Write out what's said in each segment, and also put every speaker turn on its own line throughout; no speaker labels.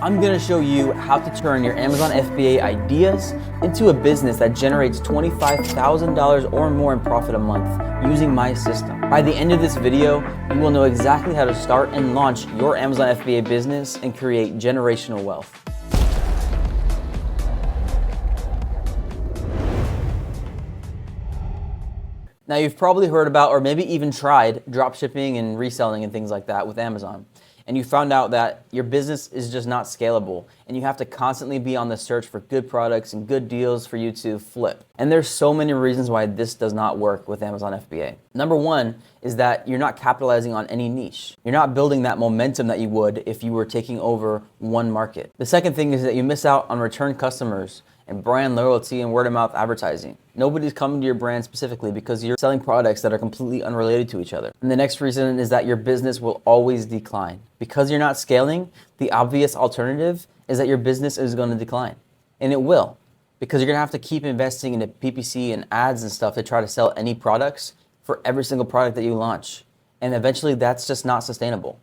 I'm gonna show you how to turn your Amazon FBA ideas into a business that generates $25,000 or more in profit a month using my system. By the end of this video, you will know exactly how to start and launch your Amazon FBA business and create generational wealth. Now, you've probably heard about or maybe even tried dropshipping and reselling and things like that with Amazon. And you found out that your business is just not scalable and you have to constantly be on the search for good products and good deals for you to flip. And there's so many reasons why this does not work with Amazon FBA. Number one is that you're not capitalizing on any niche. You're not building that momentum that you would if you were taking over one market. The second thing is that you miss out on return customers and brand loyalty and word of mouth advertising. Nobody's coming to your brand specifically because you're selling products that are completely unrelated to each other. And the next reason is that your business will always decline. Because you're not scaling, the obvious alternative is that your business is going to decline. And it will, because you're going to have to keep investing into PPC and ads and stuff to try to sell any products for every single product that you launch. And eventually that's just not sustainable.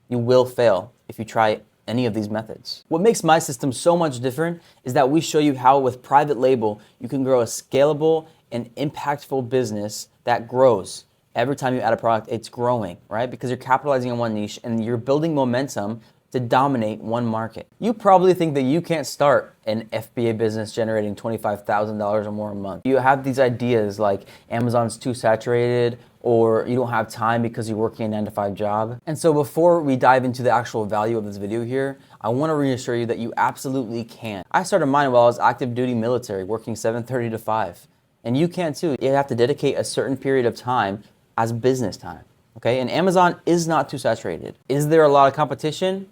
You will fail if you try any of these methods. What makes my system so much different is that we show you how with private label, you can grow a scalable and impactful business that grows. Every time you add a product, it's growing, right? Because you're capitalizing on one niche and you're building momentum to dominate one market. You probably think that you can't start an FBA business generating $25,000 or more a month. You have these ideas like Amazon's too saturated, or you don't have time because you're working a 9-to-5 job. And so before we dive into the actual value of this video here, I want to reassure you that you absolutely can. I started mine while I was active duty military, working 7:30 to 5. And you can too. You have to dedicate a certain period of time as business time, okay? And Amazon is not too saturated. Is there a lot of competition?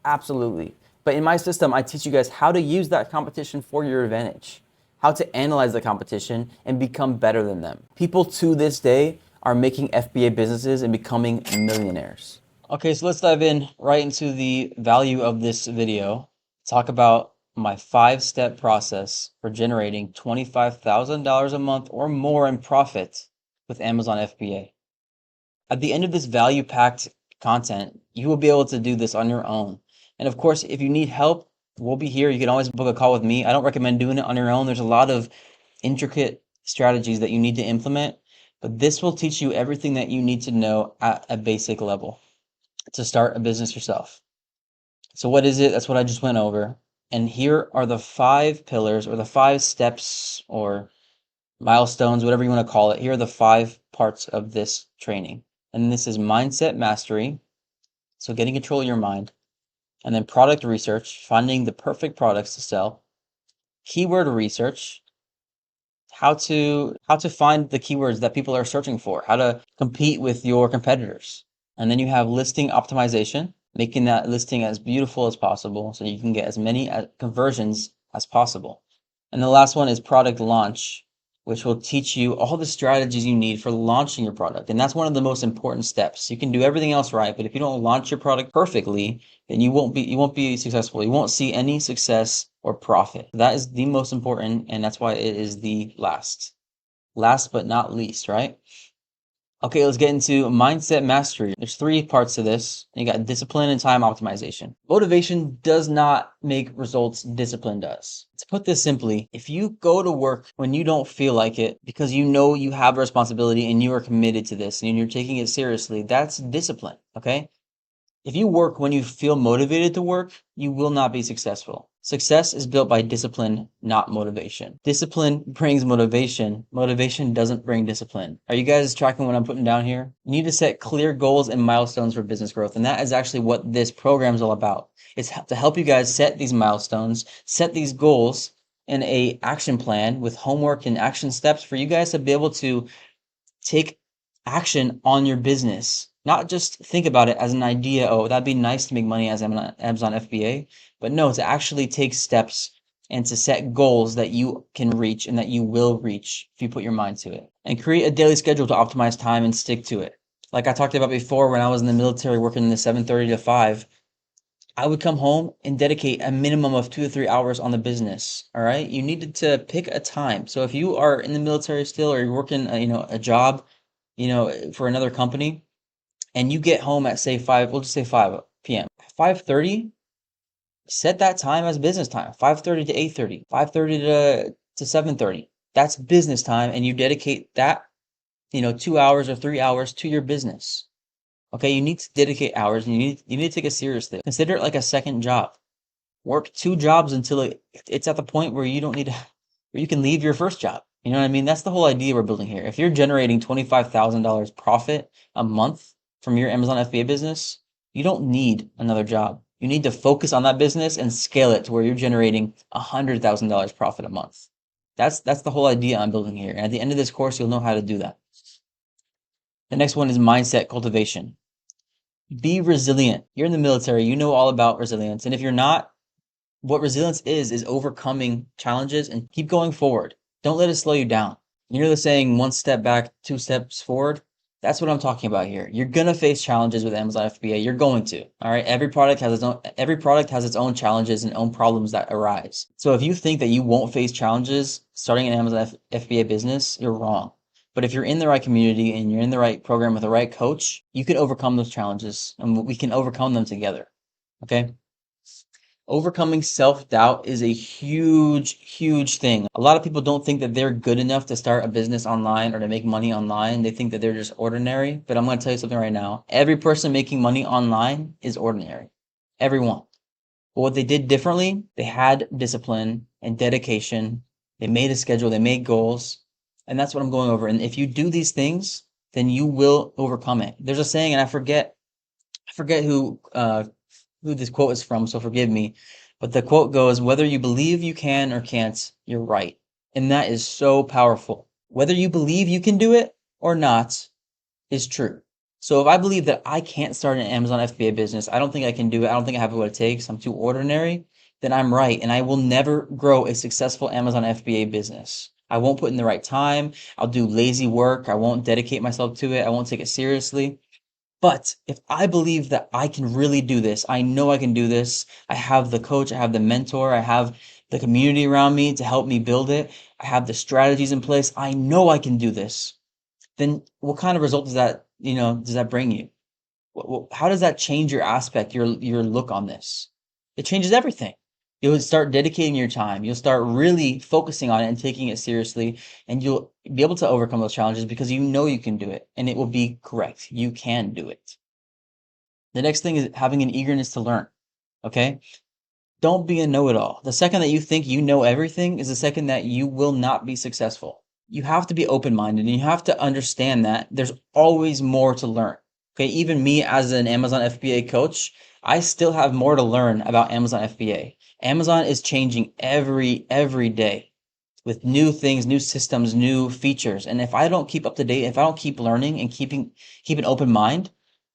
Absolutely. But in my system, I teach you guys how to use that competition for your advantage, how to analyze the competition and become better than them. People to this day are making FBA businesses and becoming millionaires. Okay, so let's dive in right into the value of this video. Talk about my 5-step process for generating $25,000 a month or more in profit with Amazon FBA. At the end of this value-packed content, you will be able to do this on your own. And of course, if you need help, we'll be here. You can always book a call with me. I don't recommend doing it on your own. There's a lot of intricate strategies that you need to implement, but this will teach you everything that you need to know at a basic level to start a business yourself. So what is it? That's what I just went over. And here are the 5 pillars or the 5 steps or milestones, whatever you want to call it. Here are the 5 parts of this training. And this is mindset mastery. So getting control of your mind. And then product research, finding the perfect products to sell. Keyword research, how to find the keywords that people are searching for, how to compete with your competitors. And then you have listing optimization, making that listing as beautiful as possible so you can get as many conversions as possible. And the last one is product launch, which will teach you all the strategies you need for launching your product. And that's one of the most important steps. You can do everything else right, but if you don't launch your product perfectly, then you won't be successful. You won't see any success or profit. That is the most important, and that's why it is the last. Last but not least, right? Okay, let's get into mindset mastery. There's 3 parts to this. You got discipline and time optimization. Motivation does not make results, discipline does. To put this simply, if you go to work when you don't feel like it because you know you have a responsibility and you are committed to this and you're taking it seriously, that's discipline, okay? If you work when you feel motivated to work, you will not be successful. Success is built by discipline, not motivation. Discipline brings motivation. Motivation doesn't bring discipline. Are you guys tracking what I'm putting down here? You need to set clear goals and milestones for business growth. And that is actually what this program is all about. It's to help you guys set these milestones, set these goals in a action plan with homework and action steps for you guys to be able to take action on your business. Not just think about it as an idea, oh, that'd be nice to make money as Amazon FBA, but no, to actually take steps and to set goals that you can reach and that you will reach if you put your mind to it. And create a daily schedule to optimize time and stick to it. Like I talked about before, when I was in the military working in the 7:30 to 5, I would come home and dedicate a minimum of 2 to 3 hours on the business. All right, you needed to pick a time. So if you are in the military still, or you're working, a job, for another company, and you get home at say 5, we'll just say 5 p.m. 5:30, Set that time as business time, 5:30 to 8:30, 5:30 to 7:30. That's business time, and you dedicate that, 2 hours or 3 hours to your business. Okay, you need to dedicate hours, and you need to take it seriously. Consider it like a second job. Work two jobs until it's at the point where you don't need to, where you can leave your first job. You know what I mean? That's the whole idea we're building here. If you're generating $25,000 profit a month from your Amazon FBA business, you don't need another job. You need to focus on that business and scale it to where you're generating $100,000 profit a month. That's the whole idea I'm building here. And at the end of this course, you'll know how to do that. The next one is mindset cultivation. Be resilient. You're in the military, you know all about resilience. And if you're not, what resilience is overcoming challenges and keep going forward. Don't let it slow you down. You know the saying, one step back, two steps forward? That's what I'm talking about here. You're gonna face challenges with Amazon FBA. You're going to. All right. Every product has its own challenges and own problems that arise. So if you think that you won't face challenges starting an Amazon FBA business, you're wrong. But if you're in the right community and you're in the right program with the right coach, you can overcome those challenges and we can overcome them together. Okay. Overcoming self-doubt is a huge, huge thing. A lot of people don't think that they're good enough to start a business online or to make money online. They think that they're just ordinary. But I'm going to tell you something right now. Every person making money online is ordinary. Everyone. But what they did differently, they had discipline and dedication. They made a schedule. They made goals. And that's what I'm going over. And if you do these things, then you will overcome it. There's a saying, and I forget who this quote is from, so forgive me. But the quote goes, whether you believe you can or can't, you're right. And that is so powerful. Whether you believe you can do it or not is true. So if I believe that I can't start an Amazon FBA business, I don't think I can do it, I don't think I have what it takes, I'm too ordinary, then I'm right. And I will never grow a successful Amazon FBA business. I won't put in the right time. I'll do lazy work. I won't dedicate myself to it. I won't take it seriously. But if I believe that I can really do this, I know I can do this. I have the coach, I have the mentor, I have the community around me to help me build it. I have the strategies in place. I know I can do this. Then what kind of result does that bring you? How does that change your aspect, your look on this? It changes everything. You'll start dedicating your time. You'll start really focusing on it and taking it seriously, and you'll be able to overcome those challenges because you know you can do it, and it will be correct. You can do it. The next thing is having an eagerness to learn. Okay? Don't be a know-it-all. The second that you think you know everything is the second that you will not be successful. You have to be open-minded, and you have to understand that there's always more to learn. Okay, even me as an Amazon FBA coach, I still have more to learn about Amazon FBA. Amazon is changing every day with new things, new systems, new features. And if I don't keep up to date, if I don't keep learning and keep an open mind,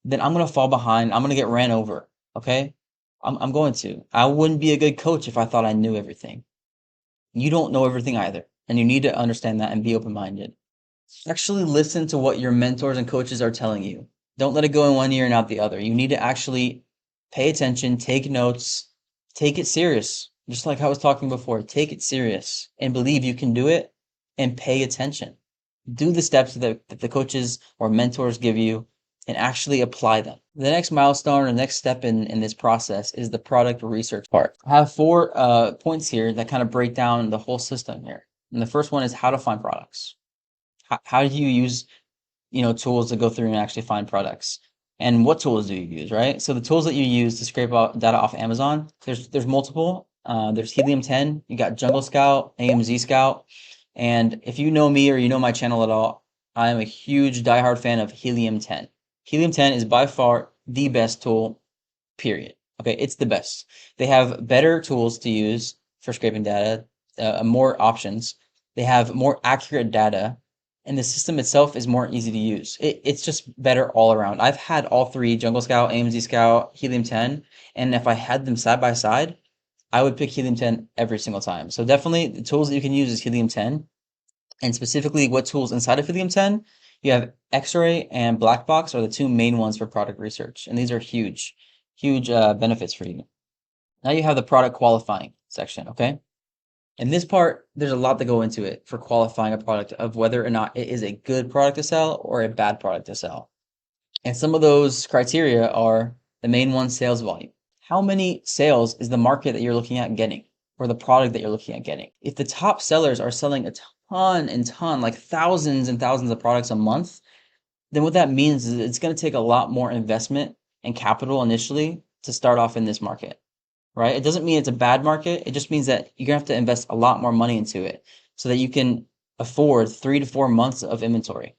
then I'm gonna fall behind. I'm gonna get ran over. Okay? I'm going to. I wouldn't be a good coach if I thought I knew everything. You don't know everything either. And you need to understand that and be open-minded. Actually listen to what your mentors and coaches are telling you. Don't let it go in one ear and out the other. You need to actually pay attention, take notes, take it serious. Just like I was talking before, take it serious and believe you can do it and pay attention. Do the steps that the coaches or mentors give you and actually apply them. The next milestone or next step in this process is the product research part. I have 4 points here that kind of break down the whole system here. And the first one is how to find products. How do you use tools to go through and actually find products? And what tools do you use, right? So the tools that you use to scrape out data off Amazon, there's multiple. There's Helium 10, you got Jungle Scout, AMZ Scout. And if you know me or you know my channel at all, I am a huge diehard fan of Helium 10. Helium 10 is by far the best tool, period. Okay, it's the best. They have better tools to use for scraping data, more options. They have more accurate data, and the system itself is more easy to use. It's just better all around. I've had all 3, Jungle Scout, AMZ Scout, Helium 10, and if I had them side by side, I would pick Helium 10 every single time. So definitely the tools that you can use is Helium 10, and specifically what tools inside of Helium 10, you have X-Ray and Black Box are the 2 main ones for product research, and these are huge benefits for you. Now you have the product qualifying section, okay? In this part, there's a lot to go into it for qualifying a product of whether or not it is a good product to sell or a bad product to sell. And some of those criteria are the main one, sales volume. how many sales is the market that you're looking at getting, or the product that you're looking at getting? If the top sellers are selling a ton and ton, like thousands and thousands of products a month, then what that means is it's going to take a lot more investment and capital initially to start off in this market, right? It doesn't mean it's a bad market. It just means that you're going to have to invest a lot more money into it so that you can afford 3 to 4 months of inventory.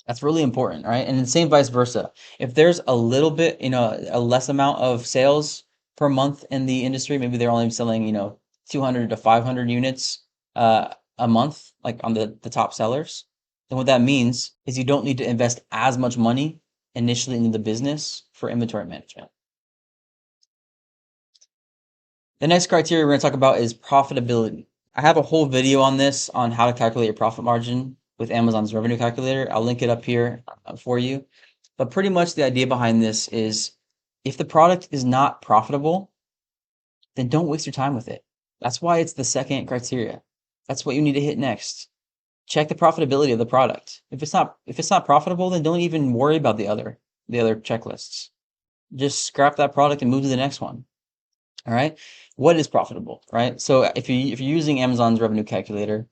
That's really important, right? And the same vice versa. If there's a little bit, a less amount of sales per month in the industry, maybe they're only selling, 200 to 500 units a month, like on the top sellers, then what that means is you don't need to invest as much money initially into the business for inventory management. The next criteria we're going to talk about is profitability. I have a whole video on this, on how to calculate your profit margin with Amazon's revenue calculator. I'll link it up here for you. But pretty much the idea behind this is if the product is not profitable, then don't waste your time with it. That's why it's the second criteria. That's what you need to hit next. Check the profitability of the product. If it's not profitable, then don't even worry about the other checklists. Just scrap that product and move to the next one. All right. What is profitable, right? So if you're using Amazon's revenue calculator,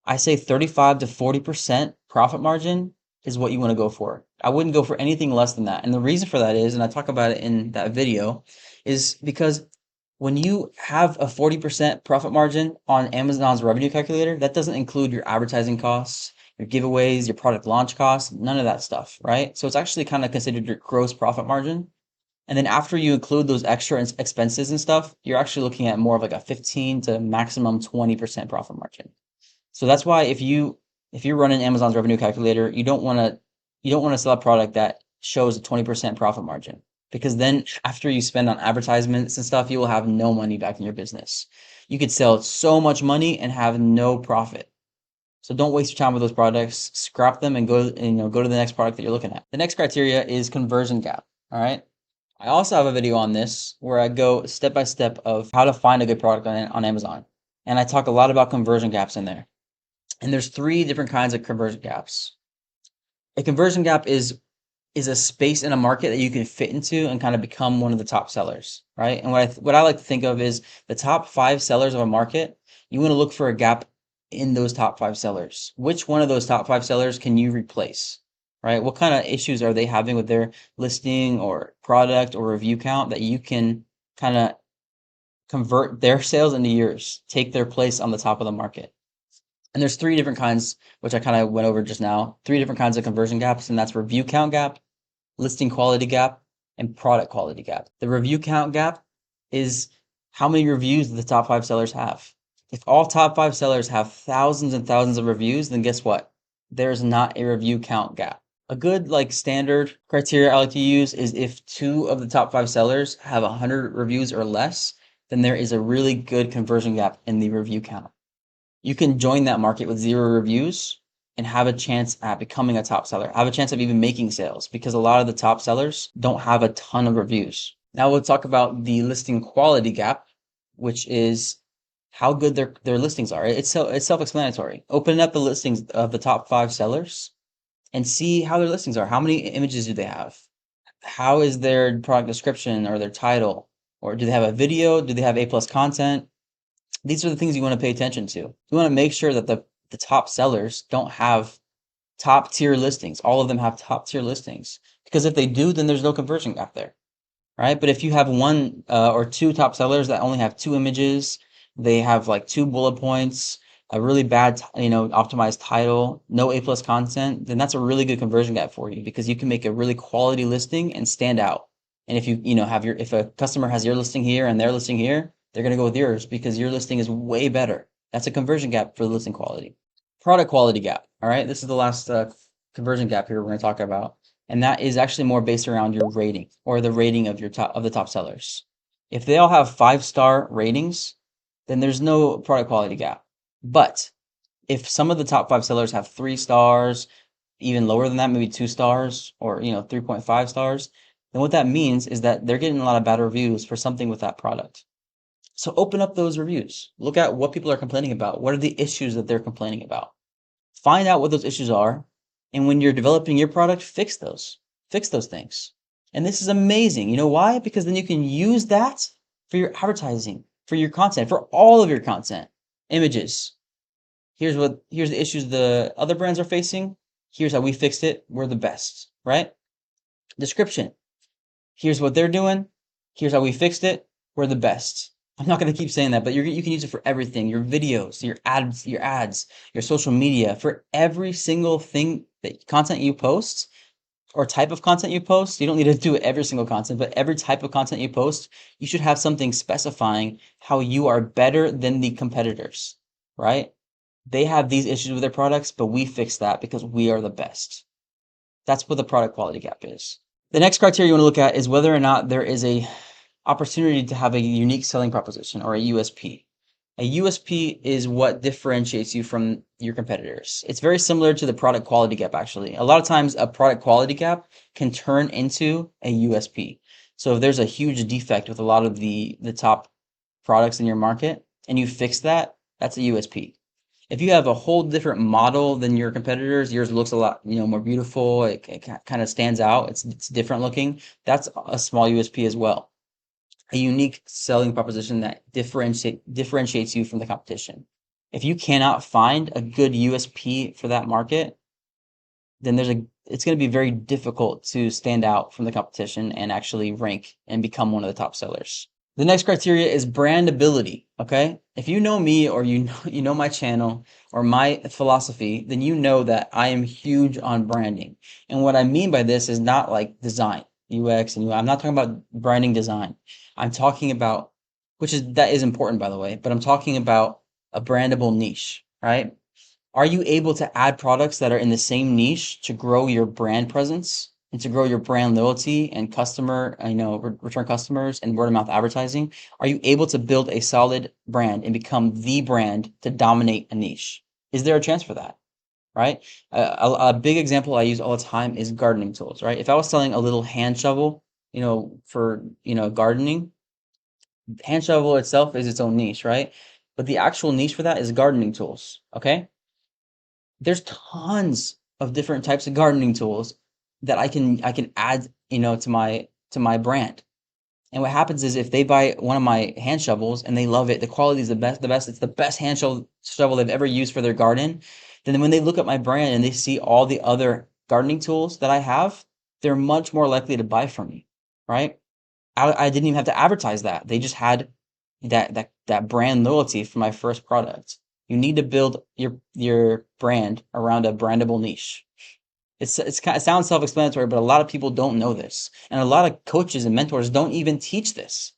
I say 35 to 40% profit margin is what you want to go for. I wouldn't go for anything less than that. And the reason for that is, and I talk about it in that video, is because when you have a 40% profit margin on Amazon's revenue calculator, that doesn't include your advertising costs, your giveaways, your product launch costs, none of that stuff, right? So it's actually kind of considered your gross profit margin. And then after you include those extra expenses and stuff, you're actually looking at more of like a 15 to maximum 20% profit margin. So that's why if you're running Amazon's revenue calculator, you don't want to sell a product that shows a 20% profit margin, because then after you spend on advertisements and stuff, you will have no money back in your business. You could sell so much money and have no profit. So don't waste your time with those products. Scrap them and go to the next product that you're looking at. The next criteria is conversion gap. All right. I also have a video on this where I go step by step of how to find a good product on Amazon. And I talk a lot about conversion gaps in there. And there's 3 different kinds of conversion gaps. A conversion gap is a space in a market that you can fit into and kind of become one of the top sellers, right? And what I like to think of is the top 5 sellers of a market. You want to look for a gap in those top 5 sellers. Which one of those top 5 sellers can you replace? Right? What kind of issues are they having with their listing or product or review count that you can kind of convert their sales into yours, take their place on the top of the market? And there's 3 different kinds, which I kind of went over just now, 3 different kinds of conversion gaps, and that's review count gap, listing quality gap, and product quality gap. The review count gap is how many reviews the top 5 sellers have. If all top 5 sellers have thousands and thousands of reviews, then guess what? There's not a review count gap. A good standard criteria I like to use is if 2 of the top 5 sellers have 100 reviews or less, then there is a really good conversion gap in the review count. You can join that market with 0 reviews and have a chance at becoming a top seller, have a chance of even making sales, because a lot of the top sellers don't have a ton of reviews. Now we'll talk about the listing quality gap, which is how good their listings are. It's self-explanatory. Open up the listings of the top 5 sellers and see how their listings are. How many images do they have? How is their product description or their title? Or do they have a video? Do they have A+ content? These are the things you want to pay attention to. You want to make sure that the top sellers don't have top tier listings. All of them have top tier listings. Because if they do, then there's no conversion gap there, right? But if you have 1 or 2 top sellers that only have 2 images, they have like 2 bullet points, a really bad, optimized title, no A+ content, then that's a really good conversion gap for you, because you can make a really quality listing and stand out. And if if a customer has your listing here and their listing here, they're going to go with yours because your listing is way better. That's a conversion gap for the listing quality. Product quality gap. All right. This is the last conversion gap here we're going to talk about. And that is actually more based around your rating, or the rating of the top sellers. If they all have 5-star ratings, then there's no product quality gap. But if some of the top 5 sellers have 3 stars, even lower than that, maybe 2 stars, or 3.5 stars, then what that means is that they're getting a lot of bad reviews for something with that product. So open up those reviews. Look at what people are complaining about. What are the issues that they're complaining about? Find out what those issues are, and when you're developing your product, fix those things. And this is amazing. You know why? Because then you can use that for your advertising, for your content, for all of your content. Images. Here's the issues the other brands are facing. Here's how we fixed it. We're the best, right? Description. Here's what they're doing. Here's how we fixed it. We're the best. I'm not going to keep saying that, but you can use it for everything. Your videos, your ads, your social media, for every single thing that content you post or type of content you post. You don't need to do it every single content, but every type of content you post, you should have something specifying how you are better than the competitors, right? They have these issues with their products, but we fix that because we are the best. That's what the product quality gap is. The next criteria you want to look at is whether or not there is a opportunity to have a unique selling proposition or a USP. A USP is what differentiates you from your competitors. It's very similar to the product quality gap, actually. A lot of times, a product quality gap can turn into a USP. So if there's a huge defect with a lot of the top products in your market and you fix that, that's a USP. If you have a whole different model than your competitors, yours looks a lot, more beautiful. It kind of stands out. It's different looking. That's a small USP as well. A unique selling proposition that differentiates you from the competition. If you cannot find a good USP for that market, then it's going to be very difficult to stand out from the competition and actually rank and become one of the top sellers. The next criteria is brandability, okay? If you know me or you know my channel or my philosophy, then you know that I am huge on branding. And what I mean by this is not like design, UX and UI. I'm not talking about branding design. I'm talking about, that is important by the way, but I'm talking about a brandable niche, right? Are you able to add products that are in the same niche to grow your brand presence and to grow your brand loyalty and customer, return customers and word of mouth advertising? Are you able to build a solid brand and become the brand to dominate a niche? Is there a chance for that? Right? A big example I use all the time is gardening tools, right? If I was selling a little hand shovel, for, gardening, hand shovel itself is its own niche, right? But the actual niche for that is gardening tools, okay? There's tons of different types of gardening tools that I can add, to my brand. And what happens is if they buy one of my hand shovels and they love it, the quality is the best, it's the best hand shovel they've ever used for their garden, then when they look at my brand and they see all the other gardening tools that I have, they're much more likely to buy from me, right? I didn't even have to advertise that. They just had that brand loyalty for my first product. You need to build your brand around a brandable niche. It sounds self-explanatory, but a lot of people don't know this. And a lot of coaches and mentors don't even teach this.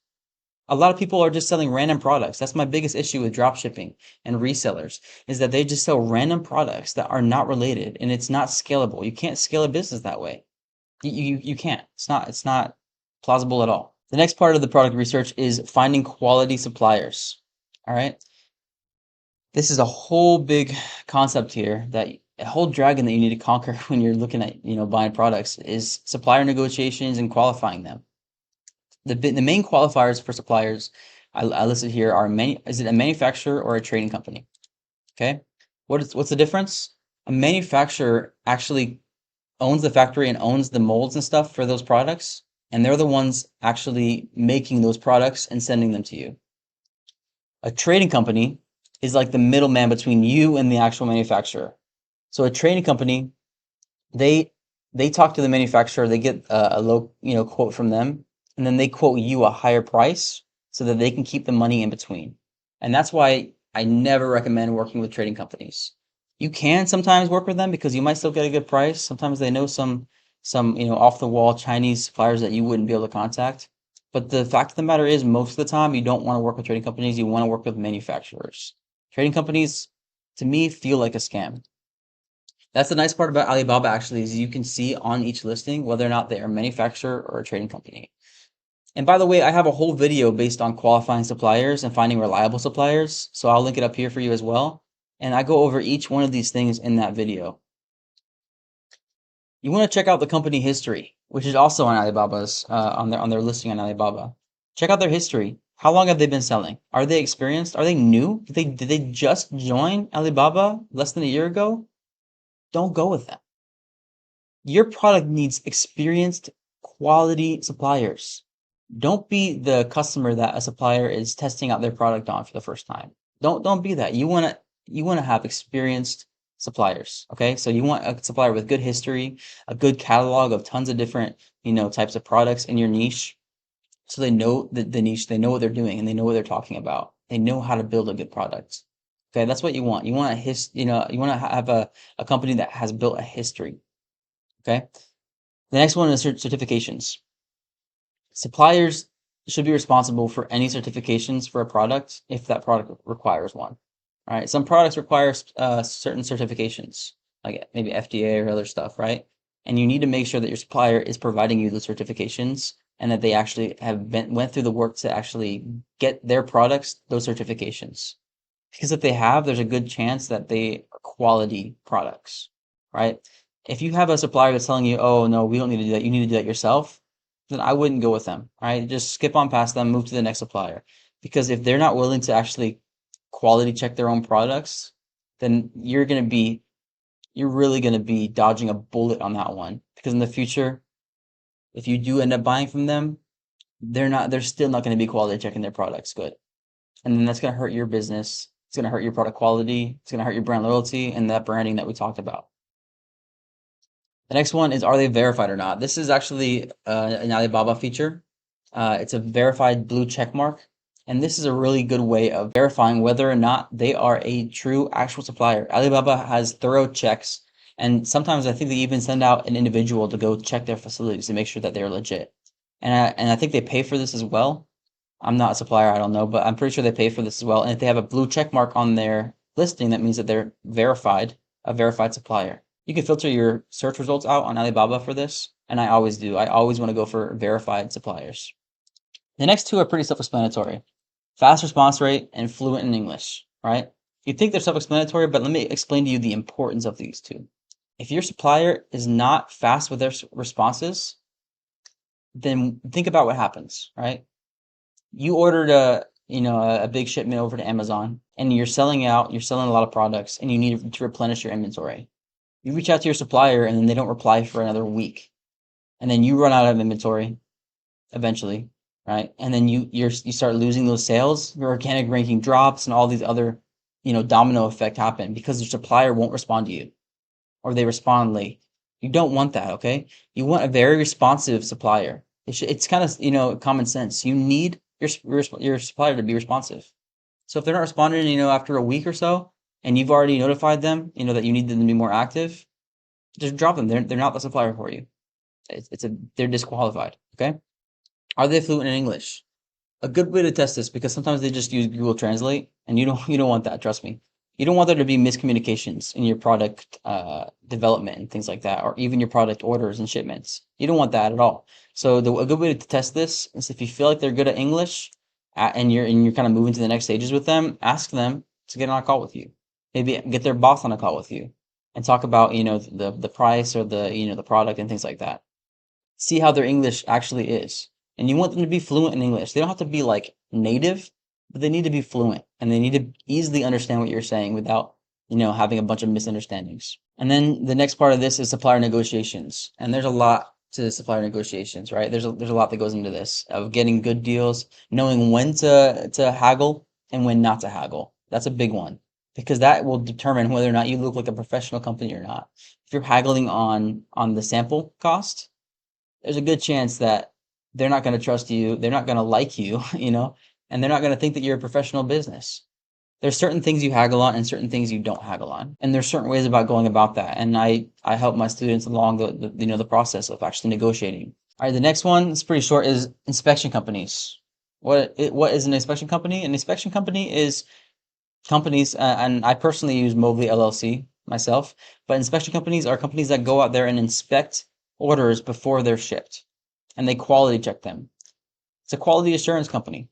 A lot of people are just selling random products. That's my biggest issue with dropshipping and resellers, is that they just sell random products that are not related and it's not scalable. You can't scale a business that way. You can't. It's not plausible at all. The next part of the product research is finding quality suppliers. All right. This is a whole big concept here, that a whole dragon that you need to conquer when you're looking at, buying products, is supplier negotiations and qualifying them. The main qualifiers for suppliers I listed here are is it a manufacturer or a trading company? Okay. What's the difference? A manufacturer actually owns the factory and owns the molds and stuff for those products, and they're the ones actually making those products and sending them to you. A trading company is like the middleman between you and the actual manufacturer. So a trading company, they talk to the manufacturer, they get a low, quote from them, and then they quote you a higher price so that they can keep the money in between. And that's why I never recommend working with trading companies. You can sometimes work with them because you might still get a good price. Sometimes they know some off the wall Chinese suppliers that you wouldn't be able to contact. But the fact of the matter is, most of the time you don't want to work with trading companies, you want to work with manufacturers. Trading companies, to me, feel like a scam. That's the nice part about Alibaba, actually, is you can see on each listing whether or not they are a manufacturer or a trading company. And by the way, I have a whole video based on qualifying suppliers and finding reliable suppliers, so I'll link it up here for you as well. And I go over each one of these things in that video. You want to check out the company history, which is also on Alibaba's on their listing on Alibaba. Check out their history. How long have they been selling? Are they experienced? Are they new? Did they just join Alibaba less than a year ago? Don't go with them. Your product needs experienced, quality suppliers. Don't be the customer that a supplier is testing out their product on for the first time. Don't be that. You want to have experienced suppliers, okay? So you want a supplier with good history, a good catalog of tons of different, types of products in your niche. So they know the niche, they know what they're doing, and they know what they're talking about. They know how to build a good product. Okay, that's what you want. You want you want to have a company that has built a history. Okay. The next one is certifications. Suppliers should be responsible for any certifications for a product if that product requires one. All right. Some products require certain certifications, like maybe FDA or other stuff, right? And you need to make sure that your supplier is providing you the certifications and that they actually went through the work to actually get their products those certifications. Because if they have, there's a good chance that they are quality products, right? If you have a supplier that's telling you, oh, no, we don't need to do that, you need to do that yourself, then I wouldn't go with them, right? Just skip on past them, move to the next supplier. Because if they're not willing to actually quality check their own products, then you're really going to be dodging a bullet on that one. Because in the future, if you do end up buying from them, they're still not going to be quality checking their products good. And then that's going to hurt your business. It's going to hurt your product quality. It's going to hurt your brand loyalty and that branding that we talked about. The next one is, are they verified or not? This is actually an Alibaba feature. It's a verified blue check mark. And this is a really good way of verifying whether or not they are a true actual supplier. Alibaba has thorough checks. And sometimes I think they even send out an individual to go check their facilities to make sure that they're legit. And I think they pay for this as well. I'm not a supplier, I don't know, but I'm pretty sure they pay for this as well. And if they have a blue check mark on their listing, that means that they're a verified supplier. You can filter your search results out on Alibaba for this, and I always do. I always want to go for verified suppliers. The next two are pretty self-explanatory. Fast response rate and fluent in English, right? You think they're self-explanatory, but let me explain to you the importance of these two. If your supplier is not fast with their responses, then think about what happens, right? You ordered a big shipment over to Amazon and you're selling a lot of products and you need to replenish your inventory. You reach out to your supplier and then they don't reply for another week. And then you run out of inventory eventually, right? And then you start losing those sales, your organic ranking drops and all these other, domino effect happen because your supplier won't respond to you or they respond late. You don't want that, okay? You want a very responsive supplier. It's kind of, common sense. You need your supplier to be responsive. So if they're not responding, after a week or so, and you've already notified them, that you need them to be more active, just drop them. They're not the supplier for you. They're disqualified. Okay. Are they fluent in English? A good way to test this, because sometimes they just use Google Translate, and you don't want that. Trust me. You don't want there to be miscommunications in your product development and things like that, or even your product orders and shipments. You don't want that at all. So a good way to test this is, if you feel like they're good at English and you're kind of moving to the next stages with them, ask them to get on a call with you. Maybe get their boss on a call with you and talk about the price or the product and things like that. See how their English actually is, and you want them to be fluent in English. They don't have to be like native, but they need to be fluent and they need to easily understand what you're saying without, having a bunch of misunderstandings. And then the next part of this is supplier negotiations. And there's a lot to supplier negotiations, right? There's a lot that goes into this, of getting good deals, knowing when to haggle and when not to haggle. That's a big one, because that will determine whether or not you look like a professional company or not. If you're haggling on the sample cost, there's a good chance that they're not going to trust you, they're not going to like you, and they're not going to think that you're a professional business. There's certain things you haggle on and certain things you don't haggle on. And there's certain ways about going about that. And I help my students along the process of actually negotiating. All right, the next one is pretty short, is inspection companies. What is an inspection company? An inspection company is companies, and I personally use Mobley LLC myself, but inspection companies are companies that go out there and inspect orders before they're shipped, and they quality check them. It's a quality assurance company.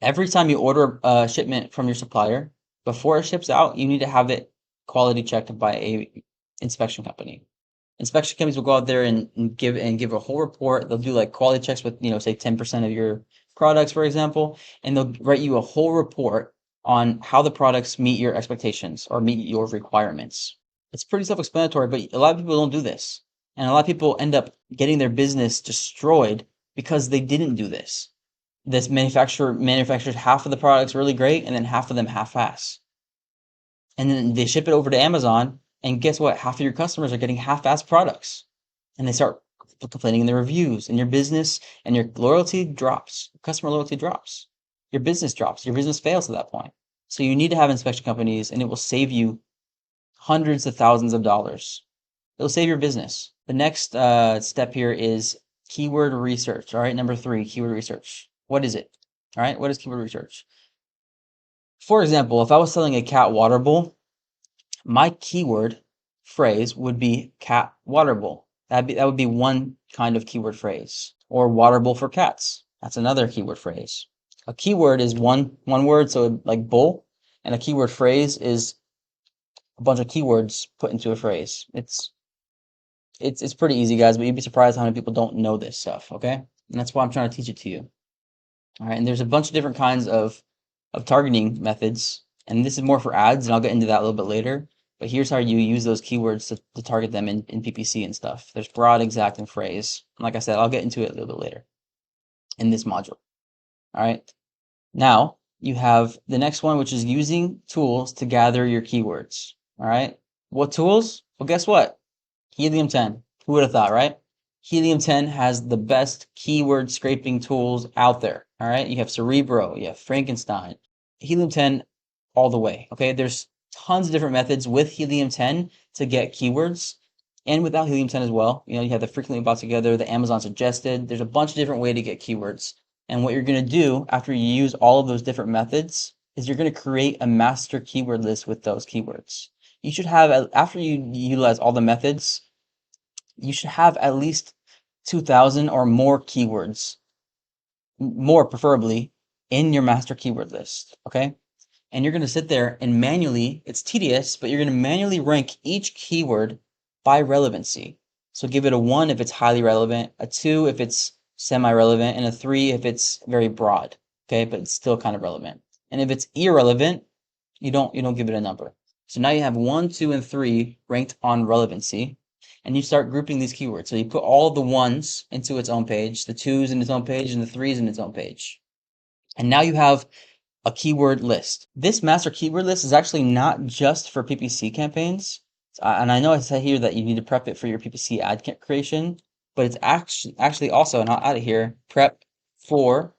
Every time you order a shipment from your supplier, before it ships out, you need to have it quality checked by a inspection company. Inspection companies will go out there and give a whole report. They'll do like quality checks with, say 10% of your products, for example, and they'll write you a whole report on how the products meet your expectations or meet your requirements. It's pretty self-explanatory, but a lot of people don't do this. And a lot of people end up getting their business destroyed because they didn't do this. This manufacturer manufactures half of the products really great and then half of them half-ass. And then they ship it over to Amazon, and guess what? Half of your customers are getting half-ass products. And they start complaining in the reviews, and your business and your loyalty drops. Customer loyalty drops. Your business drops. Your business fails at that point. So you need to have inspection companies, and it will save you hundreds of thousands of dollars. It'll save your business. The next step here is keyword research. All right, number 3, keyword research. What is it? All right, what is keyword research? For example, if I was selling a cat water bowl, my keyword phrase would be cat water bowl. That would be one kind of keyword phrase. Or water bowl for cats. That's another keyword phrase. A keyword is one word, so like bowl, and a keyword phrase is a bunch of keywords put into a phrase. It's pretty easy, guys, but you'd be surprised how many people don't know this stuff, okay? And that's why I'm trying to teach it to you. All right, and there's a bunch of different kinds of targeting methods, and this is more for ads, and I'll get into that a little bit later. But here's how you use those keywords to target them in PPC and stuff. There's broad, exact, and phrase. And like I said, I'll get into it a little bit later in this module. All right, now you have the next one, which is using tools to gather your keywords. All right, what tools? Well, guess what? Helium 10. Who would have thought, right? Helium 10 has the best keyword scraping tools out there. All right, you have Cerebro, you have Frankenstein, Helium 10 all the way. Okay, there's tons of different methods with Helium 10 to get keywords, and without Helium 10 as well. You know, you have the frequently bought together, the Amazon suggested. There's a bunch of different ways to get keywords. And what you're going to do after you use all of those different methods is you're going to create a master keyword list with those keywords. You should have, after you utilize all the methods, you should have at least 2,000 or more keywords, more preferably, in your master keyword list, okay? And you're going to sit there and manually, it's tedious, but you're going to manually rank each keyword by relevancy. So give it a 1 if it's highly relevant, a 2 if it's semi-relevant, and a 3 if it's very broad, okay? But it's still kind of relevant. And if it's irrelevant, you don't give it a number. So now you have 1, 2, and 3 ranked on relevancy, and you start grouping these keywords. So you put all the 1s into its own page, the 2s in its own page, and the 3s in its own page. And now you have a keyword list. This master keyword list is actually not just for PPC campaigns. And I know I said here that you need to prep it for your PPC ad creation, but it's actually also, and I'll add it here, prep for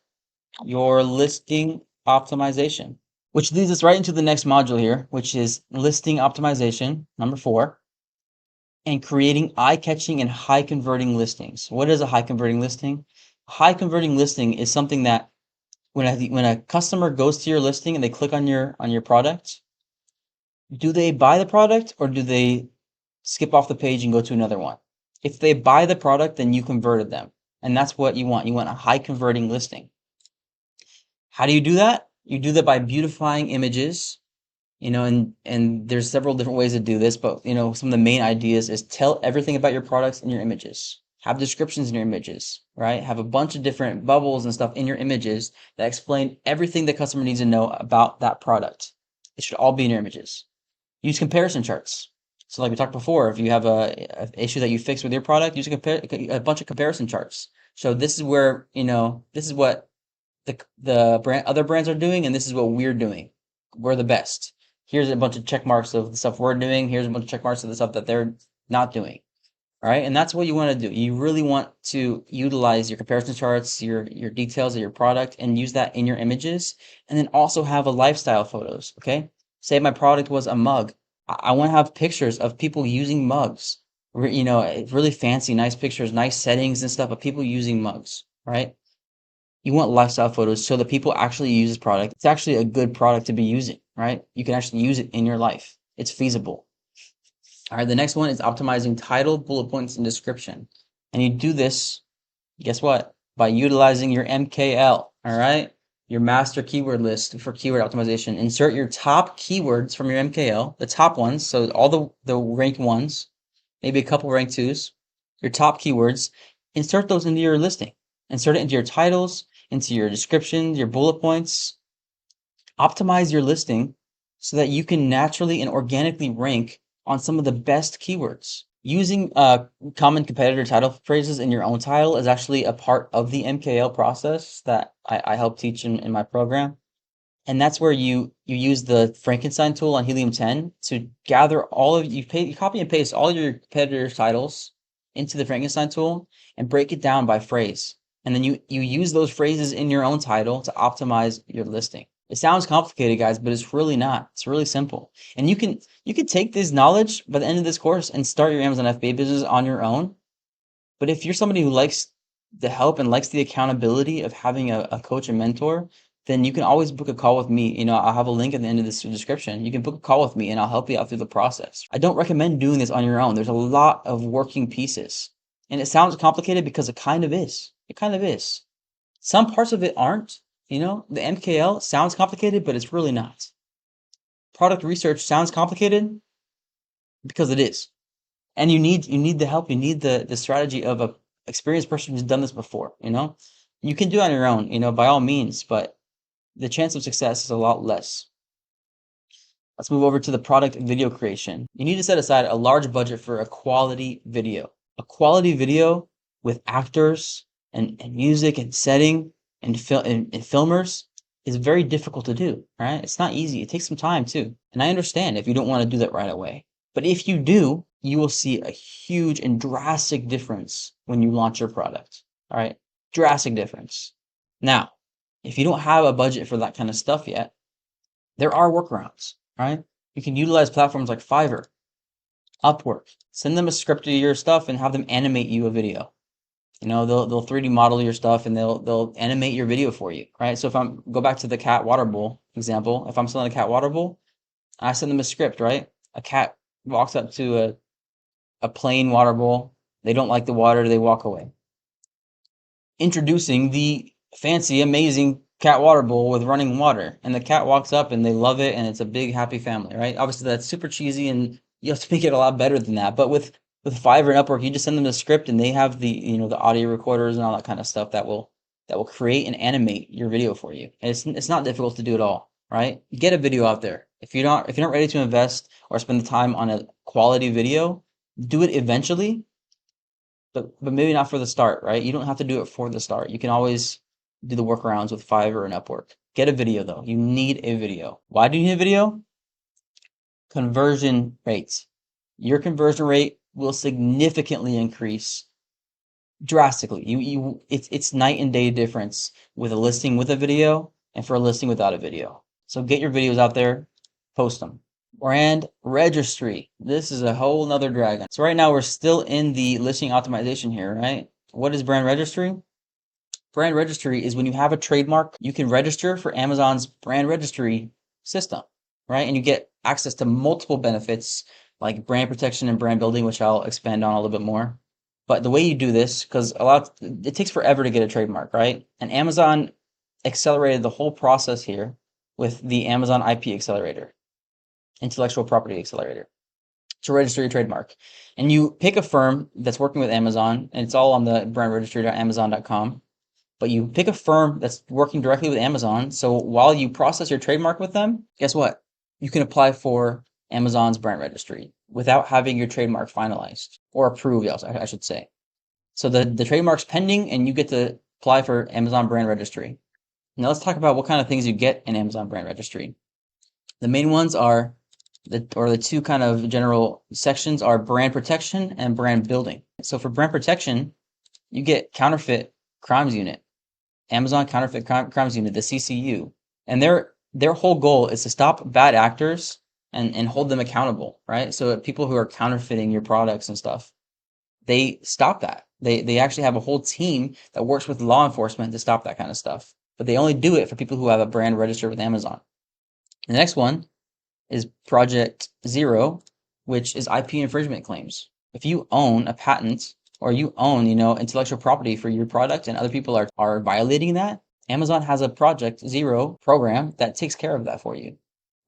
your listing optimization, which leads us right into the next module here, which is listing optimization, number 4, and creating eye-catching and high-converting listings. What is a high-converting listing? A high-converting listing is something that when a customer goes to your listing and they click on your product, do they buy the product or do they skip off the page and go to another one? If they buy the product, then you converted them. And that's what you want. You want a high-converting listing. How do you do that? You do that by beautifying images, you know, and there's several different ways to do this, but, you know, some of the main ideas is tell everything about your products in your images. Have descriptions in your images, right? Have a bunch of different bubbles and stuff in your images that explain everything the customer needs to know about that product. It should all be in your images. Use comparison charts. So like we talked before, if you have a issue that you fix with your product, use a bunch of comparison charts. So this is where, you know, this is what the other brands are doing, and this is what we're doing. We're the best. Here's a bunch of check marks of the stuff we're doing. Here's a bunch of check marks of the stuff that they're not doing. All right, and that's what you want to do. You really want to utilize your comparison charts, your details of your product, and use that in your images. And then also have a lifestyle photos, okay? Say my product was a mug. I want to have pictures of people using mugs. You know, really fancy, nice pictures, nice settings and stuff of people using mugs, right? You want lifestyle photos so that people actually use this product. It's actually a good product to be using, right? You can actually use it in your life. It's feasible. All right, the next one is optimizing title, bullet points, and description. And you do this, guess what? By utilizing your MKL, all right? Your master keyword list for keyword optimization. Insert your top keywords from your MKL, the top ones, so all the ranked ones, maybe a couple ranked 2s, your top keywords, insert those into your listing. Insert it into your titles, into your descriptions, your bullet points. Optimize your listing so that you can naturally and organically rank on some of the best keywords. Using common competitor title phrases in your own title is actually a part of the MKL process that I help teach in my program. And that's where you use the Frankenstein tool on Helium 10 to gather all of you copy and paste all your competitor titles into the Frankenstein tool and break it down by phrase. And then you use those phrases in your own title to optimize your listing. It sounds complicated, guys, but it's really not. It's really simple. And you can take this knowledge by the end of this course and start your Amazon FBA business on your own. But if you're somebody who likes the help and likes the accountability of having a coach and mentor, then you can always book a call with me. I'll have a link at the end of this description. You can book a call with me and I'll help you out through the process. I don't recommend doing this on your own. There's a lot of working pieces. And it sounds complicated because it kind of is. It kind of is. Some parts of it aren't. The MKL sounds complicated, but it's really not. Product research sounds complicated because it is. And you need the help. You need the strategy of a experienced person who's done this before. You can do it on your own, by all means, but the chance of success is a lot less. Let's move over to the product video creation. You need to set aside a large budget for a quality video. A quality video with actors and music and setting and filmers is very difficult to do, right? It's not easy. It takes some time too. And I understand if you don't want to do that right away. But if you do, you will see a huge and drastic difference when you launch your product. All right? Drastic difference. Now, if you don't have a budget for that kind of stuff yet, there are workarounds, right? You can utilize platforms like Fiverr, Upwork. Send them a script of your stuff and have them animate you a video. They'll 3D model your stuff and they'll animate your video for you, right? So if go back to the cat water bowl example, if I'm selling a cat water bowl, I send them a script, right? A cat walks up to a plain water bowl. They don't like the water, they walk away. Introducing the fancy, amazing cat water bowl with running water, and the cat walks up and they love it, and it's a big happy family, right? Obviously that's super cheesy and you have to make it a lot better than that. But with Fiverr and Upwork, you just send them the script and they have the the audio recorders and all that kind of stuff that will create and animate your video for you. And it's not difficult to do at all, right? Get a video out there. If you're not ready to invest or spend the time on a quality video, do it eventually, but maybe not for the start, right? You don't have to do it for the start. You can always do the workarounds with Fiverr and Upwork. Get a video though. You need a video. Why do you need a video? Conversion rates. Your conversion rate will significantly increase drastically. It's night and day difference with a listing with a video and for a listing without a video. So get your videos out there, post them. Brand registry. This is a whole nother dragon. So right now we're still in the listing optimization here, right? What is brand registry? Brand registry is when you have a trademark, you can register for Amazon's brand registry system, right? And you get access to multiple benefits like brand protection and brand building, which I'll expand on a little bit more. But the way you do this, because it takes forever to get a trademark, right? And Amazon accelerated the whole process here with the Amazon IP Accelerator, Intellectual Property Accelerator, to register your trademark. And you pick a firm that's working with Amazon, and it's all on the brandregistry.amazon.com. But you pick a firm that's working directly with Amazon. So while you process your trademark with them, guess what? You can apply for Amazon's brand registry without having your trademark finalized or approved, I should say. So the trademark's pending and you get to apply for Amazon brand registry. Now let's talk about what kind of things you get in Amazon brand registry. The main ones are the two kind of general sections are brand protection and brand building. So for brand protection, you get counterfeit crimes unit. Amazon Counterfeit Crimes Unit, the CCU, and their whole goal is to stop bad actors and hold them accountable, right? So people who are counterfeiting your products and stuff, they stop that. They actually have a whole team that works with law enforcement to stop that kind of stuff, but they only do it for people who have a brand registered with Amazon. The next one is Project Zero, which is IP infringement claims. If you own a patent or you own, intellectual property for your product and other people are violating that, Amazon has a Project Zero program that takes care of that for you,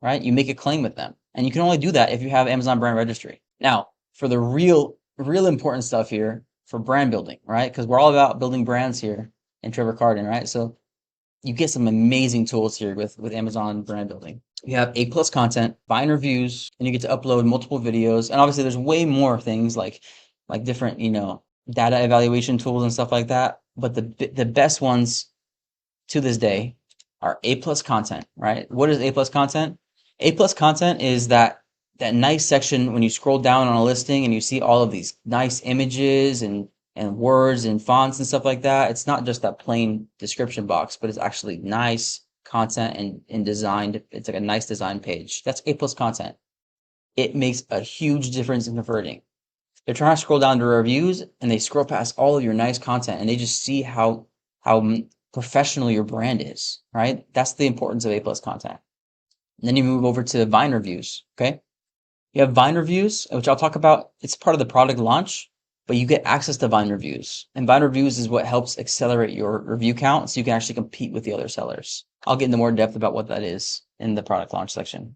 right? You make a claim with them. And you can only do that if you have Amazon brand registry. Now, for the real important stuff here, for brand building, right? Because we're all about building brands here in Trevor Carden, right? So you get some amazing tools here with Amazon brand building. You have A plus content, Vine reviews, and you get to upload multiple videos. And obviously there's way more things like different, data evaluation tools and stuff like that. But the best ones to this day are A plus content, right? What is A plus content? A plus content is that nice section when you scroll down on a listing and you see all of these nice images and words and fonts and stuff like that. It's not just that plain description box, but it's actually nice content and designed. It's like a nice design page. That's A plus content. It makes a huge difference in converting. They're trying to scroll down to reviews and they scroll past all of your nice content and they just see how professional your brand is, right? That's the importance of A plus content. And then you move over to Vine reviews, okay? You have Vine reviews, which I'll talk about. It's part of the product launch, but you get access to Vine reviews. And Vine reviews is what helps accelerate your review count so you can actually compete with the other sellers. I'll get into more depth about what that is in the product launch section.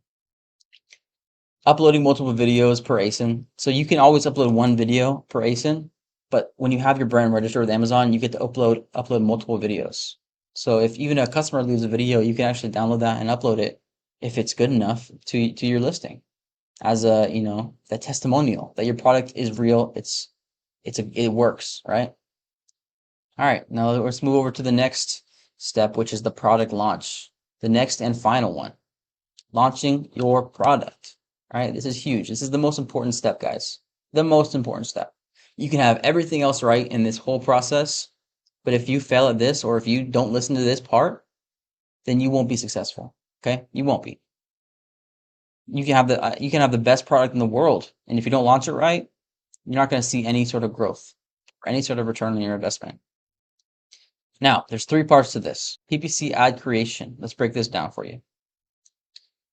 Uploading multiple videos per ASIN. So you can always upload one video per ASIN, but when you have your brand registered with Amazon, you get to upload multiple videos. So if even a customer leaves a video, you can actually download that and upload it if it's good enough to your listing as a, that testimonial that your product is real. It works, right? All right, now let's move over to the next step, which is the product launch. The next and final one, launching your product. All right, this is huge. This is the most important step, guys. The most important step. You can have everything else right in this whole process, but if you fail at this or if you don't listen to this part, then you won't be successful. Okay, you won't be. You can have the best product in the world, and if you don't launch it right, you're not going to see any sort of growth or any sort of return on your investment. Now, there's 3 parts to this. PPC ad creation. Let's break this down for you.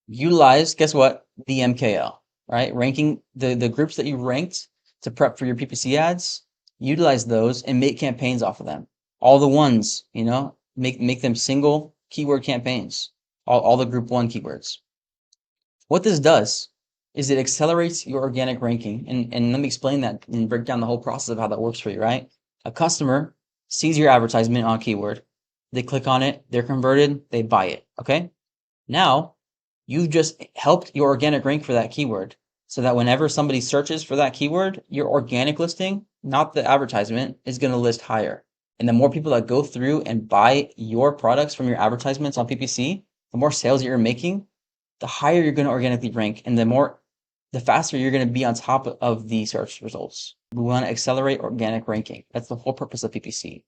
Utilize, guess what? The MKL, right? Ranking the groups that you ranked to prep for your PPC ads, utilize those and make campaigns off of them. All the ones, make them single keyword campaigns, all the group 1 keywords. What this does is it accelerates your organic ranking. And let me explain that and break down the whole process of how that works for you, right? A customer sees your advertisement on keyword. They click on it, they're converted, they buy it, okay? Now, you've just helped your organic rank for that keyword so that whenever somebody searches for that keyword, your organic listing, not the advertisement, is going to list higher. And the more people that go through and buy your products from your advertisements on PPC, the more sales that you're making, the higher you're going to organically rank and the faster you're going to be on top of the search results. We want to accelerate organic ranking. That's the whole purpose of PPC.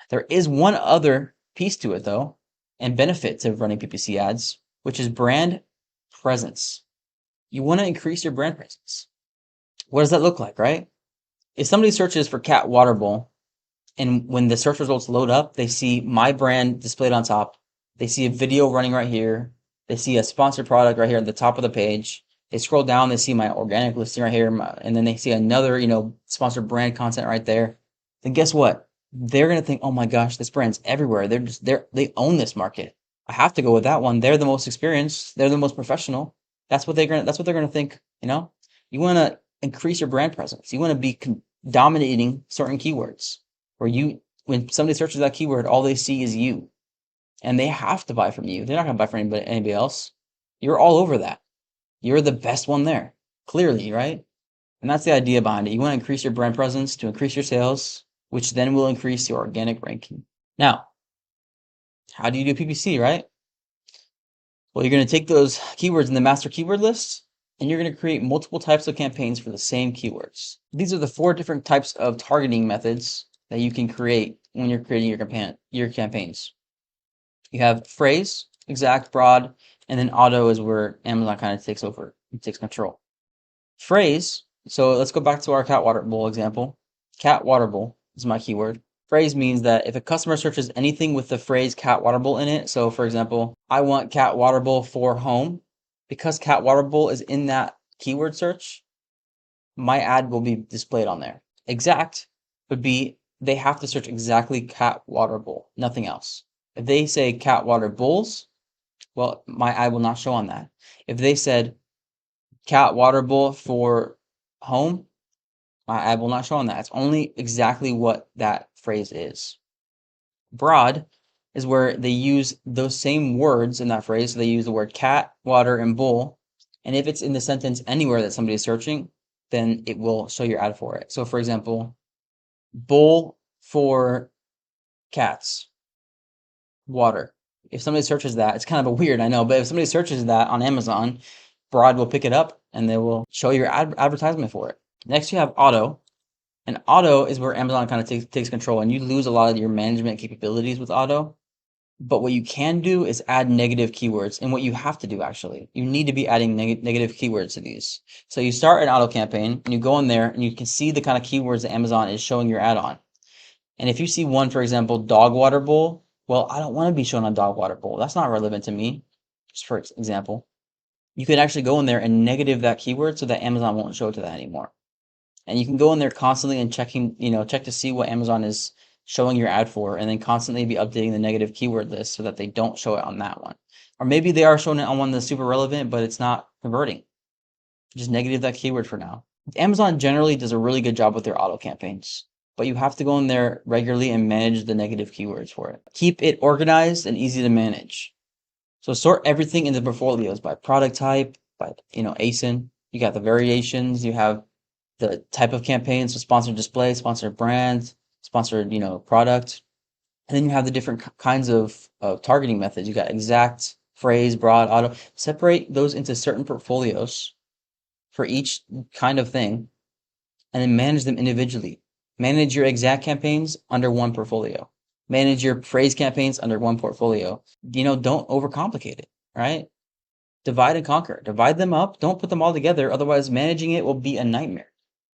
There is one other piece to it though, and benefit to running PPC ads, which is brand presence. You want to increase your brand presence. What does that look like, right? If somebody searches for cat water bowl, and when the search results load up, they see my brand displayed on top. They see a video running right here. They see a sponsored product right here at the top of the page. They scroll down, they see my organic listing right here, and then they see another, sponsored brand content right there. Then guess what? They're gonna think, oh my gosh, this brand's everywhere. They own this market. I have to go with that one. They're the most experienced. They're the most professional. That's what they're gonna think. You want to increase your brand presence. You want to be dominating certain keywords. When somebody searches that keyword, all they see is you, and they have to buy from you. They're not gonna buy from anybody else. You're all over that. You're the best one there, clearly, right? And that's the idea behind it. You want to increase your brand presence to increase your sales, which then will increase your organic ranking. Now, how do you do PPC, right? Well, you're going to take those keywords in the master keyword list, and you're going to create multiple types of campaigns for the same keywords. These are the 4 different types of targeting methods that you can create when you're creating your campaigns. You have phrase, exact, broad, and then auto is where Amazon kind of takes over and takes control. Phrase, so let's go back to our cat water bowl example. Cat water bowl is my keyword. Phrase means that if a customer searches anything with the phrase cat water bowl in it, so for example, I want cat water bowl for home, because cat water bowl is in that keyword search, my ad will be displayed on there. Exact would be they have to search exactly cat water bowl, nothing else. If they say cat water bowls, well, my ad will not show on that. If they said cat water bowl for home, my ad will not show on that. It's only exactly what that phrase is. Broad is where they use those same words in that phrase. So they use the word cat, water, and bowl. And if it's in the sentence anywhere that somebody is searching, then it will show your ad for it. So for example, bowl for cats, water. If somebody searches that, it's kind of a weird, I know, but if somebody searches that on Amazon, Broad will pick it up and they will show your advertisement for it. Next, you have auto. And auto is where Amazon kind of takes control, and you lose a lot of your management capabilities with auto. But what you can do is add negative keywords, and what you have to do actually, you need to be adding negative keywords to these. So you start an auto campaign, and you go in there, and you can see the kind of keywords that Amazon is showing your ad on. And if you see one, for example, dog water bowl, well, I don't want to be shown on dog water bowl. That's not relevant to me, just for example. You can actually go in there and negative that keyword so that Amazon won't show it to that anymore. And you can go in there constantly and check to see what Amazon is showing your ad for, and then constantly be updating the negative keyword list so that they don't show it on that one. Or maybe they are showing it on one that's super relevant, but it's not converting. Just negative that keyword for now. Amazon generally does a really good job with their auto campaigns, but you have to go in there regularly and manage the negative keywords for it. Keep it organized and easy to manage. So sort everything into portfolios by product type, by ASIN. You got the variations, you have the type of campaigns, so sponsored display, sponsored brand, sponsored product, and then you have the different kinds of targeting methods. You got exact, phrase, broad, auto. Separate those into certain portfolios for each kind of thing, and then manage them individually. Manage your exact campaigns under one portfolio. Manage your phrase campaigns under one portfolio. Don't overcomplicate it, right? Divide and conquer. Divide them up. Don't put them all together. Otherwise, managing it will be a nightmare.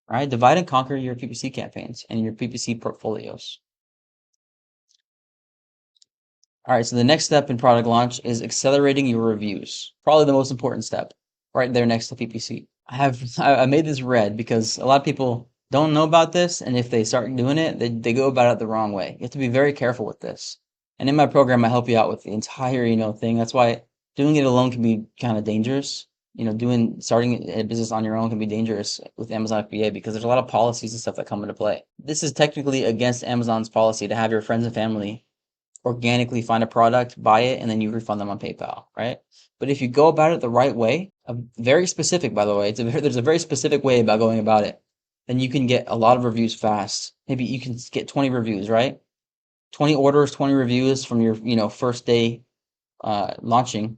Right? Divide and conquer your PPC campaigns and your PPC portfolios. All right, so the next step in product launch is accelerating your reviews. Probably the most important step, right there next to PPC. I made this red because a lot of people don't know about this, and if they start doing it, they go about it the wrong way. You have to be very careful with this. And in my program, I help you out with the entire thing. That's why doing it alone can be kind of dangerous. Starting a business on your own can be dangerous with Amazon FBA because there's a lot of policies and stuff that come into play. This is technically against Amazon's policy to have your friends and family organically find a product, buy it, and then you refund them on PayPal, right? But if you go about it the right way, very specific, by the way, there's a very specific way about going about it, then you can get a lot of reviews fast. Maybe you can get 20 reviews, right? 20 orders, 20 reviews from your first day launching.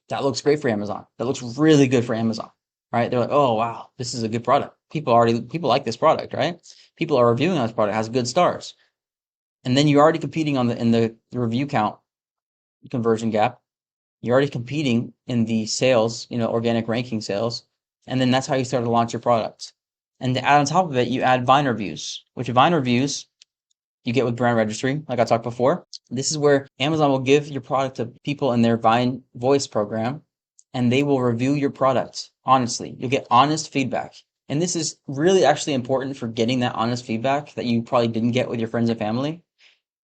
That looks great for Amazon. That looks really good for Amazon, right? They're like, oh, wow, this is a good product. People like this product, right? People are reviewing on this product, it has good stars. And then you're already competing in the review count conversion gap. You're already competing in the sales, organic ranking sales. And then that's how you start to launch your product. And to add on top of it, you add Vine reviews, which Vine reviews you get with brand registry, like I talked before. This is where Amazon will give your product to people in their Vine voice program, and they will review your product honestly. You'll get honest feedback. And this is really actually important for getting that honest feedback that you probably didn't get with your friends and family.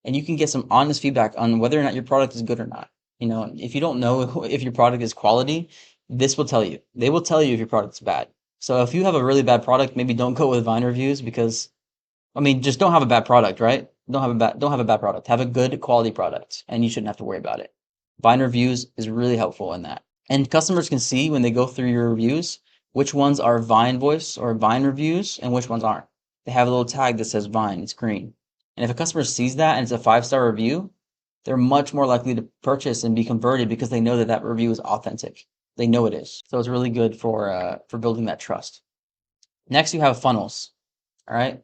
And you can get some honest feedback on whether or not your product is good or not. If you don't know if your product is quality, this will tell you. They will tell you if your product's bad. So if you have a really bad product, maybe don't go with Vine reviews because, just don't have a bad product, right? Don't have a bad product. Have a good quality product, and you shouldn't have to worry about it. Vine reviews is really helpful in that. And customers can see when they go through your reviews which ones are Vine voice or Vine reviews and which ones aren't. They have a little tag that says Vine. It's green. And if a customer sees that and it's a 5-star review, they're much more likely to purchase and be converted because they know that review is authentic. They know it is. So it's really good for building that trust. Next, you have funnels. All right.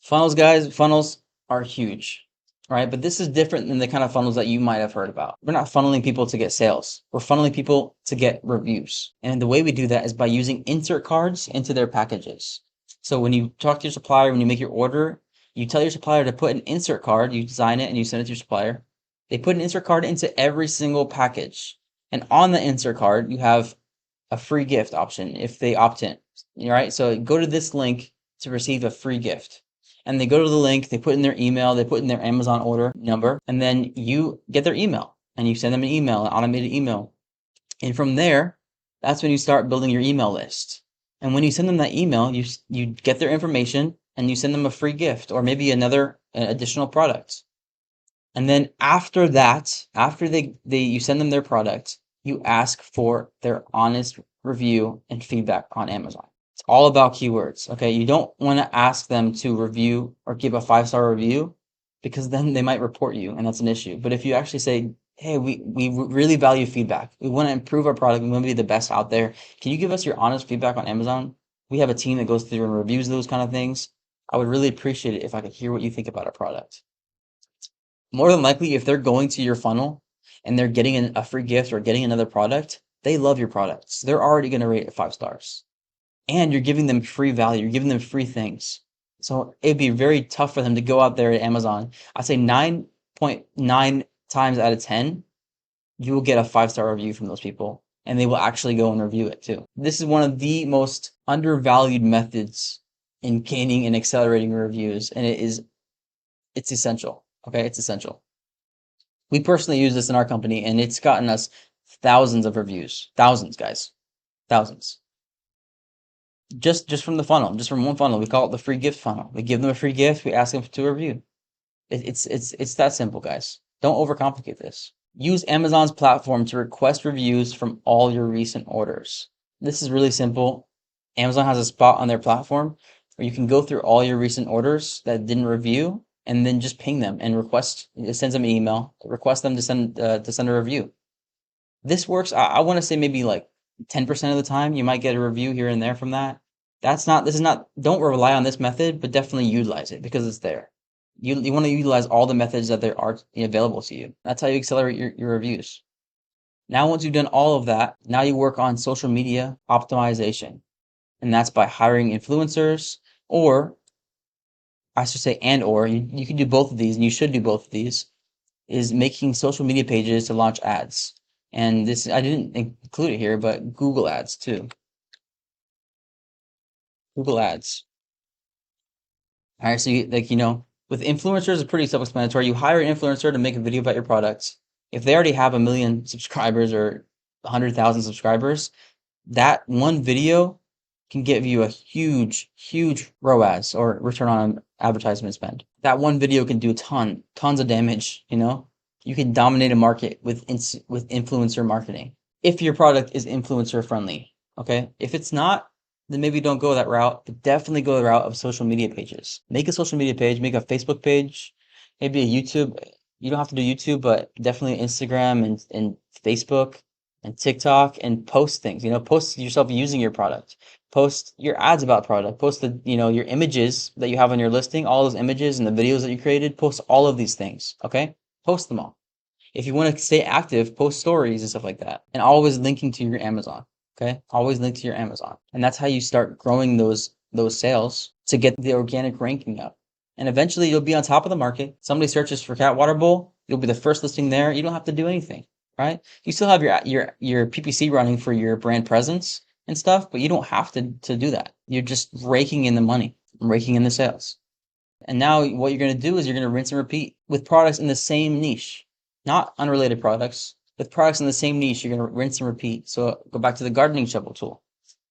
Funnels, guys, funnels are huge. All right. But this is different than the kind of funnels that you might have heard about. We're not funneling people to get sales. We're funneling people to get reviews. And the way we do that is by using insert cards into their packages. So when you talk to your supplier, when you make your order, you tell your supplier to put an insert card, you design it and you send it to your supplier. They put an insert card into every single package. And on the insert card, you have a free gift option if they opt in. All right. So go to this link to receive a free gift. And they go to the link, they put in their email, they put in their Amazon order number, and then you get their email and you send them an email, an automated email. And from there, that's when you start building your email list. And when you send them that email, you get their information and you send them a free gift or maybe another additional product. And then after that, after you send them their product, you ask for their honest review and feedback on Amazon. It's all about keywords, okay? You don't want to ask them to review or give a 5-star review because then they might report you and that's an issue. But if you actually say, hey, we really value feedback. We want to improve our product. We want to be the best out there. Can you give us your honest feedback on Amazon? We have a team that goes through and reviews those kind of things. I would really appreciate it if I could hear what you think about our product. More than likely, if they're going to your funnel and they're getting a free gift or getting another product, they love your product. So they're already going to rate it 5 stars. And you're giving them free value. You're giving them free things. So it'd be very tough for them to go out there at Amazon. I'd say 9.9 times out of 10, you will get a 5-star review from those people. And they will actually go and review it too. This is one of the most undervalued methods in gaining and accelerating reviews. And it's essential. Okay, it's essential. We personally use this in our company, and it's gotten us thousands of reviews. Thousands, guys. Thousands. Just from the funnel, just from one funnel. We call it the free gift funnel. We give them a free gift. We ask them to review. It's that simple, guys. Don't overcomplicate this. Use Amazon's platform to request reviews from all your recent orders. This is really simple. Amazon has a spot on their platform where you can go through all your recent orders that didn't review, and then just ping them and request. It sends them an email, request them to send a review. This works. I want to say maybe like 10% of the time you might get a review here and there from that. Don't rely on this method, but definitely utilize it because it's there. You want to utilize all the methods that there are available to you. That's how you accelerate your reviews. Now, once you've done all of that, now you work on social media optimization. And that's by hiring influencers, or I should say, or you can do both of these, and you should do both of these, is making social media pages to launch ads. And this, I didn't include it here, but Google ads too. Google ads. All right, so with influencers, it's pretty self-explanatory. You hire an influencer to make a video about your product. If they already have 1 million subscribers or 100,000 subscribers, that one video can give you a huge ROAS, or return on advertisement spend. That one video can do tons of damage. You can dominate a market with influencer marketing if your product is influencer friendly. Okay, if it's not, then maybe don't go that route, but definitely go the route of social media pages. Make a social media page, make a Facebook page, maybe a YouTube. You don't have to do YouTube, but definitely Instagram and Facebook and TikTok, and post things. Post yourself using your product. Post your ads about product. Post your images that you have on your listing, all those images and the videos that you created. Post all of these things. Okay, post them all. If you want to stay active, post stories and stuff like that, and always linking to your Amazon. Okay, always link to your Amazon, and that's how you start growing those sales to get the organic ranking up. And eventually, you'll be on top of the market. Somebody searches for cat water bowl, you'll be the first listing there. You don't have to do anything, right? You still have your PPC running for your brand presence and stuff, but you don't have to do that. You're just raking in the money, raking in the sales. And now what you're going to do is you're going to rinse and repeat with products in the same niche, not unrelated products. With products in the same niche, you're going to rinse and repeat. So go back to the gardening shovel tool.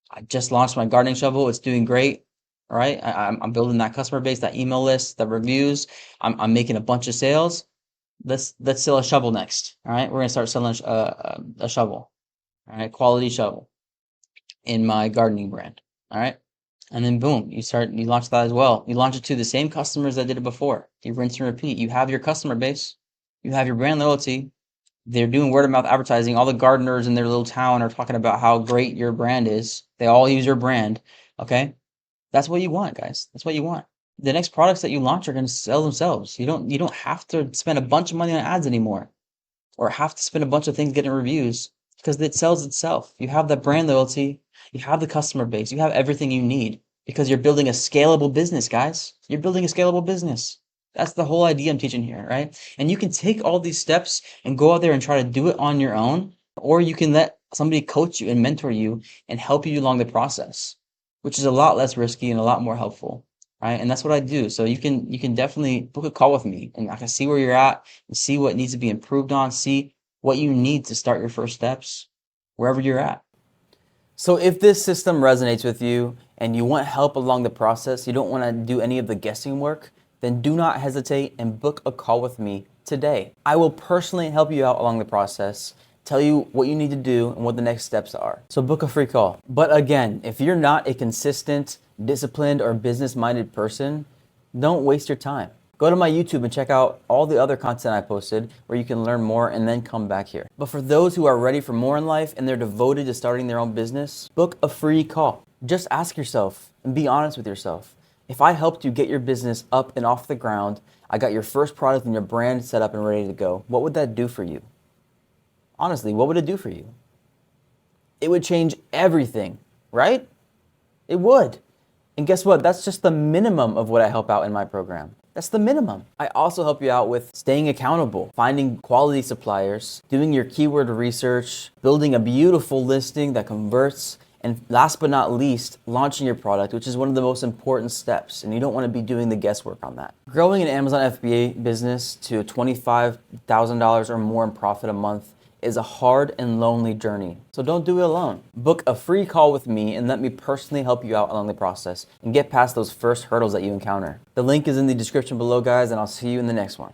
I just launched my gardening shovel. It's doing great. All right. I'm building that customer base, that email list, the reviews. I'm making a bunch of sales. Let's sell a shovel next. All right. We're going to start selling a shovel. All right. Quality shovel in my gardening brand. All right. And then boom, you launch that as well. You launch it to the same customers that did it before. You rinse and repeat. You have your customer base. You have your brand loyalty. They're doing word of mouth advertising. All the gardeners in their little town are talking about how great your brand is. They all use your brand. Okay. That's what you want, guys. That's what you want. The next products that you launch are going to sell themselves. You don't have to spend a bunch of money on ads anymore, or have to spend a bunch of things getting reviews, because it sells itself. You have that brand loyalty. You have the customer base. You have everything you need because you're building a scalable business, guys. You're building a scalable business. That's the whole idea I'm teaching here, right? And you can take all these steps and go out there and try to do it on your own, or you can let somebody coach you and mentor you and help you along the process, which is a lot less risky and a lot more helpful, right? And that's what I do. So you can definitely book a call with me, and I can see where you're at and see what needs to be improved on, see what you need to start your first steps wherever you're at. So if this system resonates with you and you want help along the process, you don't want to do any of the guessing work, then do not hesitate and book a call with me today. I will personally help you out along the process, tell you what you need to do and what the next steps are. So book a free call. But again, if you're not a consistent, disciplined, or business-minded person, don't waste your time. Go to my YouTube and check out all the other content I posted where you can learn more and then come back here. But for those who are ready for more in life and they're devoted to starting their own business, book a free call. Just ask yourself and be honest with yourself. If I helped you get your business up and off the ground, I got your first product and your brand set up and ready to go, what would that do for you? Honestly, what would it do for you? It would change everything, right? It would. And guess what? That's just the minimum of what I help out in my program. That's the minimum. I also help you out with staying accountable, finding quality suppliers, doing your keyword research, building a beautiful listing that converts, and last but not least, launching your product, which is one of the most important steps, and you don't want to be doing the guesswork on that. Growing an Amazon FBA business to $25,000 or more in profit a month is a hard and lonely journey. So don't do it alone. Book a free call with me and let me personally help you out along the process and get past those first hurdles that you encounter. The link is in the description below, guys, and I'll see you in the next one.